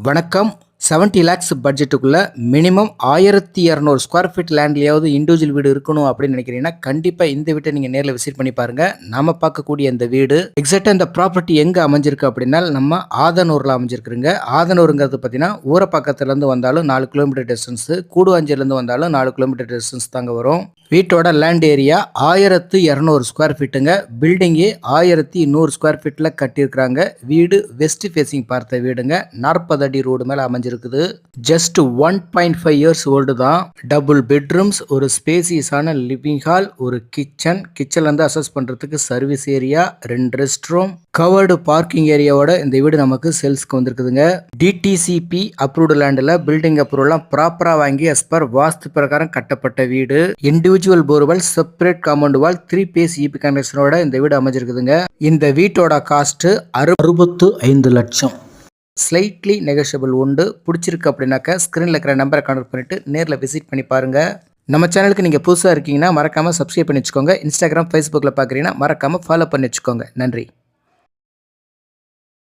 வணக்கம். 70 லேக்ஸ் பட்ஜெட்டுக்குள்ள minimum 1200 square feet லேண்ட்லயாவது இண்டிவிஜுவல் வீடு இருக்கணும் அப்படின்னு நினைக்கிறீங்கன்னா கண்டிப்பா இந்த வீட்டை நீங்க நேரில் விசிட் பண்ணி பாருங்க. நாம பார்க்கக்கூடிய இந்த வீடு எக்ஸாக்டா இந்த ப்ராப்பர்ட்டி எங்க அமைஞ்சிருக்கு அப்படின்னா நம்ம ஆதனூர்ல அமைஞ்சிருக்குங்க. ஆதனூருங்கிறது பார்த்தீங்கன்னா ஊரப்பாக்கத்துல இருந்து வந்தாலும் 4 கிலோமீட்டர் டிஸ்டன்ஸ், கூடுவாஞ்சேரில இருந்து வந்தாலும் 4 கிலோமீட்டர் டிஸ்டன்ஸ் தாங்க வரும். வீட்டோட லேண்ட் ஏரியா 1200 ஸ்கொயர் ஃபீட்டுங்க. பில்டிங்கு 1100 ஸ்கொயர் ஃபீட்ல கட்டியிருக்கிறாங்க. வீடு வெஸ்ட் ஃபேசிங் பார்த்த வீடுங்க. 40 அடி ரோடு மேல அமைஞ்சிருக்குது. ஜஸ்ட் 1.5 இயர்ஸ் ஓல்டு தான். டபுள் பெட்ரூம்ஸ், ஒரு ஸ்பேசியஸான லிவிங் ஹால், ஒரு கிச்சன்ல இருந்து அசஸ் பண்றதுக்கு service area, 2 rest room, covered parking ஏரியாவோட இந்த வீடு நமக்கு சேல்ஸ்க்கு வந்திருக்குதுங்க. டிடிசிபி அப்ரூவ்டு லேண்டில் பில்டிங் அப்ரூவல்லாம் ப்ராப்பரா வாங்கி as per வாஸ்து பிரகாரம் கட்டப்பட்ட வீடு. Individual borewell, separate compound wall, 3 phase EB கனெக்ஷனோட இந்த வீடு அமைஞ்சிருக்குதுங்க. இந்த வீட்டோட காஸ்ட் 65 லட்சம். ஸ்லைட்லி நெகோஷியபிள் உண்டு. பிடிச்சிருக்கு அப்படின்னாக்கா ஸ்க்ரீனில் இருக்கிற நம்பரை கான்டாக்ட் பண்ணிட்டு நேரில் விசிட் பண்ணி பாருங்க. நம்ம சேனலுக்கு நீங்கள் புதுசாக இருக்கீங்கன்னா மறக்காமல் சப்ஸ்கிரைப் பண்ணி வச்சுக்கோங்க. இன்ஸ்டாகிராம், ஃபேஸ்புக்கில் பார்க்குறீங்கன்னா மறக்காமல் ஃபாலோ பண்ணி வச்சுக்கோங்க. நன்றி.